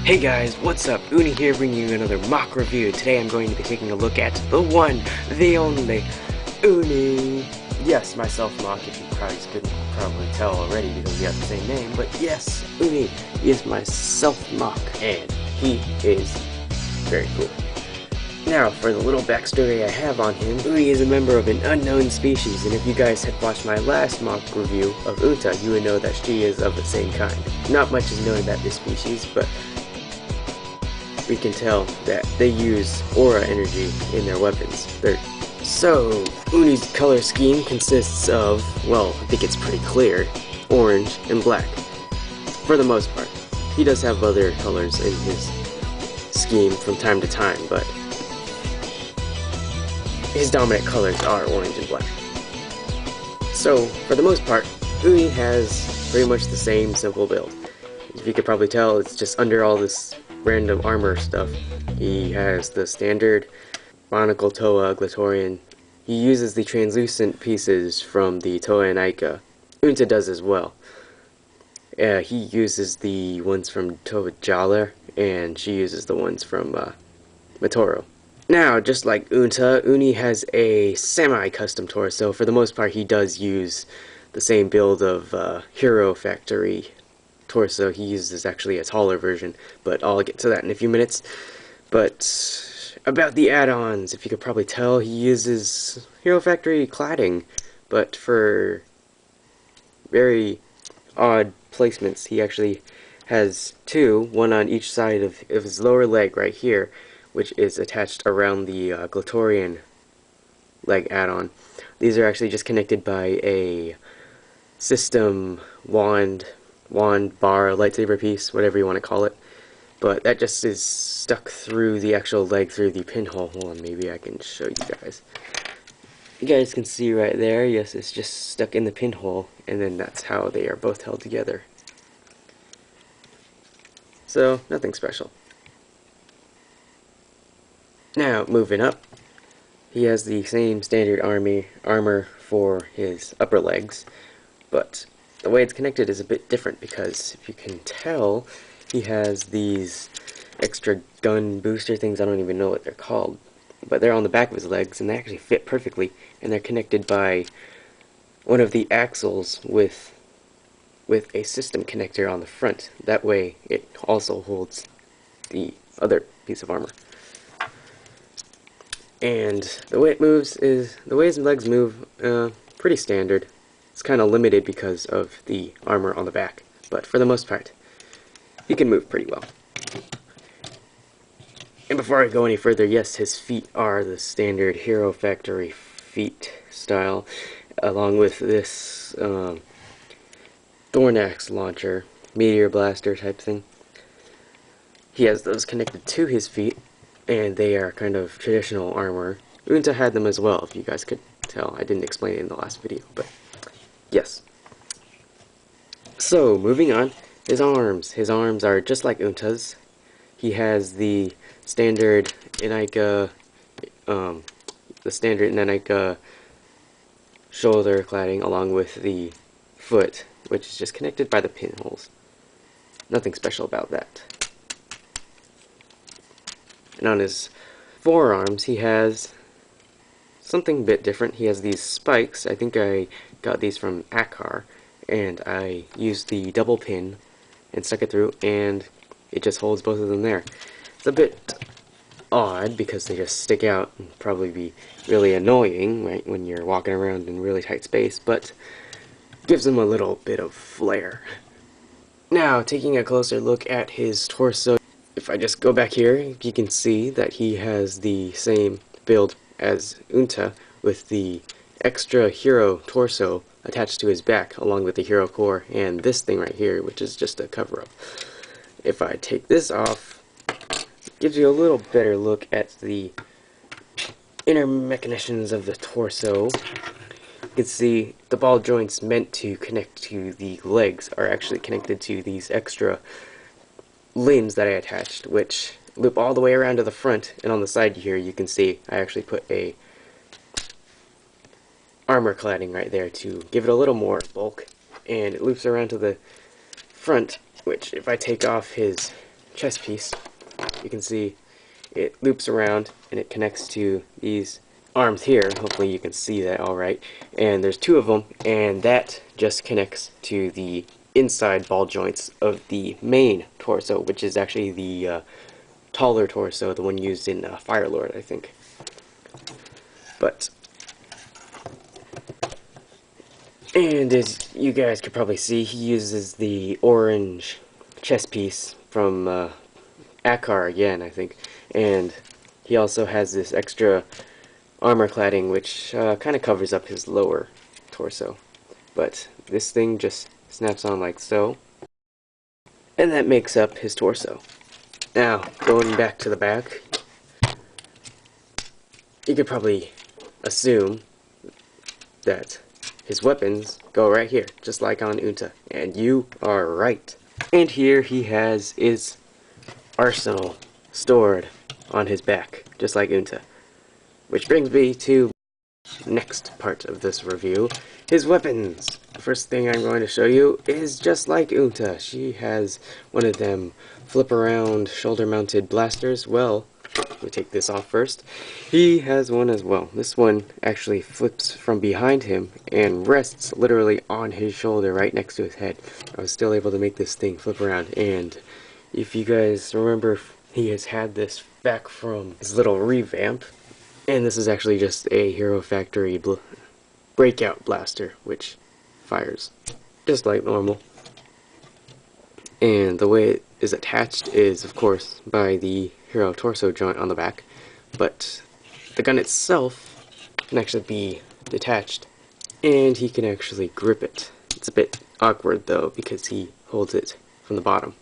Hey guys, what's up? Oonie here bringing you another mock review. Today I'm going to be taking a look at the one, the only, Oonie. Yes, myself mock, if you couldn't probably tell already because we have the same name, but yes, Oonie is my self-mock, and he is very cool. Now, for the little backstory I have on him, Oonie is a member of an unknown species, and if you guys had watched my last mock review of Unta, you would know that she is of the same kind. Not much is known about this species, but we can tell that they use aura energy in their weapons. So, Oonie's color scheme consists of, well, I think it's pretty clear, orange and black. For the most part. He does have other colors in his scheme from time to time, but his dominant colors are orange and black. So, for the most part, Oonie has pretty much the same simple build. If you could probably tell, it's just under all this random armor stuff. He has the standard Monocle Toa Glatorian. He uses the translucent pieces from the Toa and Aika. Unta does as well. He uses the ones from Toa Jaller, and she uses the ones from Matoro. Now, just like Unta, Oonie has a semi-custom torso. For the most part, he does use the same build of Hero Factory torso. He uses actually a taller version, but I'll get to that in a few minutes. But about the add-ons, if you could probably tell, he uses Hero Factory cladding, but for very odd placements. He actually has two, one on each side of his lower leg right here, which is attached around the Glatorian leg add-on. These are actually just connected by a system wand, bar, lightsaber piece, whatever you want to call it. But that just is stuck through the actual leg, through the pinhole. Hold on, maybe I can show you guys. You guys can see right there, yes, it's just stuck in the pinhole, and then that's how they are both held together. So, nothing special. Now, moving up, he has the same standard armor for his upper legs, but the way it's connected is a bit different because, if you can tell, he has these extra gun booster things. I don't even know what they're called, but they're on the back of his legs, and they actually fit perfectly, and they're connected by one of the axles with a system connector on the front. That way, it also holds the other piece of armor. And the way it moves is, the way his legs move, pretty standard. It's kind of limited because of the armor on the back, but for the most part, he can move pretty well. And before I go any further, yes, his feet are the standard Hero Factory feet style, along with this Thornax launcher, meteor blaster type thing. He has those connected to his feet, and they are kind of traditional armor. Unta had them as well, if you guys could tell. I didn't explain it in the last video, but yes. So, moving on, his arms. His arms are just like Unta's. He has the standard Inaika, shoulder cladding along with the foot, which is just connected by the pinholes. Nothing special about that. And on his forearms, he has something a bit different. He has these spikes. I think I got these from Akar, and I used the double pin and stuck it through, and it just holds both of them there. It's a bit odd because they just stick out and probably be really annoying, right, when you're walking around in really tight space, but gives them a little bit of flair. Now, taking a closer look at his torso, if I just go back here, you can see that he has the same build as Unta, with the extra hero torso attached to his back, along with the hero core, and this thing right here, which is just a cover-up. If I take this off, it gives you a little better look at the inner mechanisms of the torso. You can see the ball joints meant to connect to the legs are actually connected to these extra limbs that I attached, which loop all the way around to the front, and on the side here you can see I actually put a armor cladding right there to give it a little more bulk, and it loops around to the front, which if I take off his chest piece, you can see it loops around and it connects to these arms here. Hopefully you can see that alright. And there's two of them, and that just connects to the inside ball joints of the main torso, which is actually the taller torso, the one used in Fire Lord, I think. But, and as you guys could probably see, he uses the orange chest piece from Akar again, I think. And he also has this extra armor cladding, which kind of covers up his lower torso. But this thing just snaps on like so, and that makes up his torso. Now, going back to the back, you could probably assume that his weapons go right here, just like on Unta. And you are right. And here he has his arsenal stored on his back, just like Unta. Which brings me to the next part of this review, his weapons. The first thing I'm going to show you is just like Unta. She has one of them flip around shoulder mounted blasters. Well, let me take this off first. He has one as well. This one actually flips from behind him and rests literally on his shoulder right next to his head. I was still able to make this thing flip around, and if you guys remember, he has had this back from his little revamp, and this is actually just a Hero Factory breakout blaster, which fires just like normal. And the way it is attached is, of course, by the Hero torso joint on the back, but the gun itself can actually be detached, and he can actually grip it. It's a bit awkward though, because he holds it from the bottom.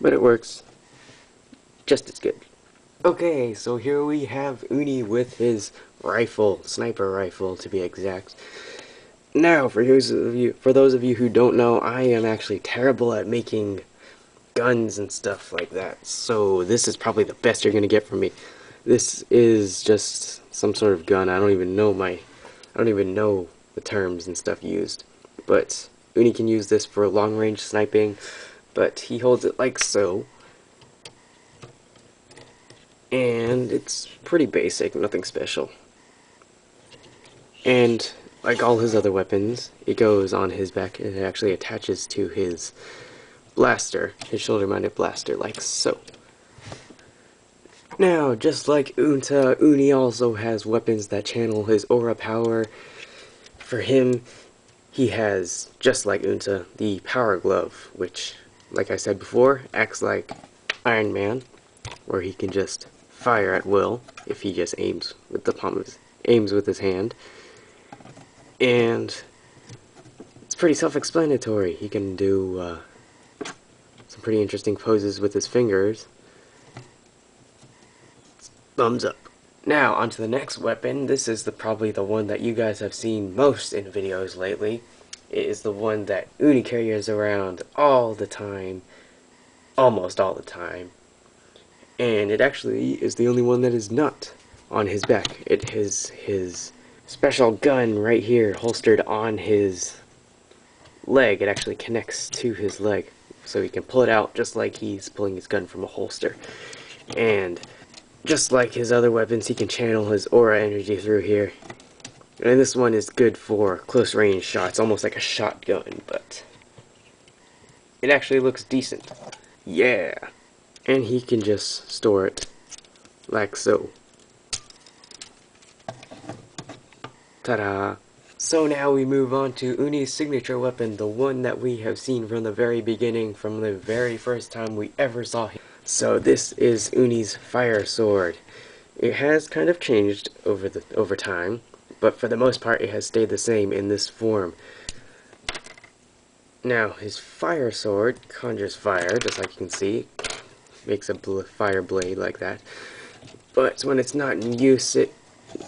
But it works just as good. Okay, so here we have Oonie with his rifle, sniper rifle to be exact. Now, for those of you who don't know, I am actually terrible at making guns and stuff like that, so this is probably the best you're gonna get from me. This is just some sort of gun. I don't even know the terms and stuff used, but Oonie can use this for long range sniping, but he holds it like so. And it's pretty basic, nothing special. And like all his other weapons, it goes on his back and it actually attaches to his blaster, his shoulder-mounted blaster, like so. Now, just like Unta, Oonie also has weapons that channel his aura power. For him, he has, just like Unta, the Power Glove, which, like I said before, acts like Iron Man, where he can just fire at will if he just aims with his hand. And it's pretty self-explanatory. He can do some pretty interesting poses with his fingers. Thumbs up. Now, onto the next weapon. This is probably the one that you guys have seen most in videos lately. It is the one that Oonie carries around all the time, almost all the time. And it actually is the only one that is not on his back. It is his special gun right here, holstered on his leg. It actually connects to his leg, so he can pull it out just like he's pulling his gun from a holster. And just like his other weapons, he can channel his aura energy through here. And this one is good for close range shots, almost like a shotgun, but it actually looks decent. Yeah. And he can just store it like so. Ta-da! So now we move on to Oonie's signature weapon, the one that we have seen from the very beginning, from the very first time we ever saw him. So this is Oonie's fire sword. It has kind of changed over time, but for the most part it has stayed the same in this form. Now, his fire sword conjures fire, just like you can see. Makes a fire blade like that. But when it's not in use, it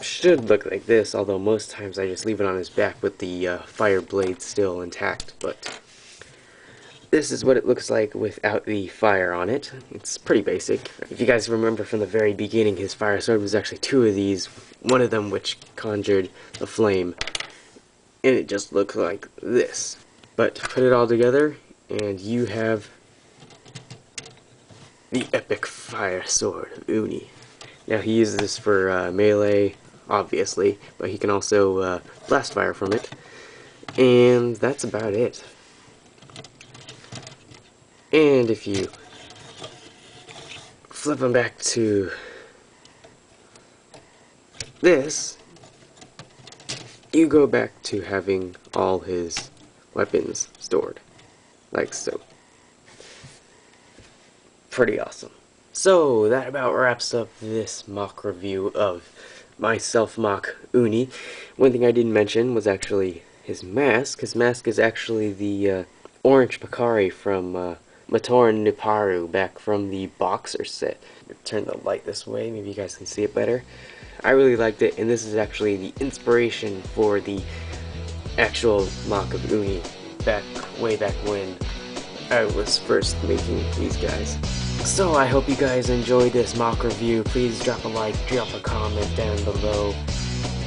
should look like this, although most times I just leave it on his back with the fire blade still intact. But this is what it looks like without the fire on it. It's pretty basic. If you guys remember from the very beginning, his fire sword was actually two of these, one of them which conjured a flame, and it just looked like this. But put it all together, and you have the epic fire sword of Oonie. Now he uses this for melee, obviously, but he can also blast fire from it. And that's about it. And if you flip him back to this, you go back to having all his weapons stored, like so. Pretty awesome. So that about wraps up this mock review of my self-mock Oonie. One thing I didn't mention was actually his mask. His mask is actually the orange Pakari from Matoran Nuparu back from the Boxer set. Turn the light this way, maybe you guys can see it better. I really liked it, and this is actually the inspiration for the actual mock of Oonie way back when I was first making these guys. So I hope you guys enjoyed this mock review. Please drop a like, drop a comment down below.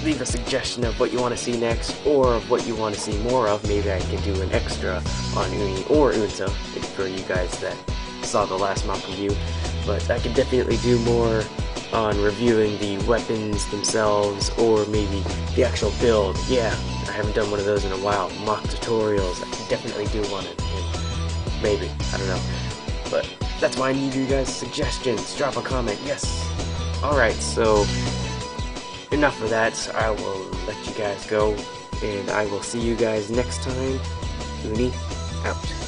Leave a suggestion of what you want to see next, or of what you want to see more of. Maybe I can do an extra on Oonie or Unta for you guys that saw the last mock review. But I could definitely do more on reviewing the weapons themselves, or maybe the actual build. Yeah, I haven't done one of those in a while. Mock tutorials, I definitely do want it. Maybe, I don't know. But that's why I need you guys' suggestions. Drop a comment, yes. Alright, so enough of that. I will let you guys go, and I will see you guys next time. Oonie out.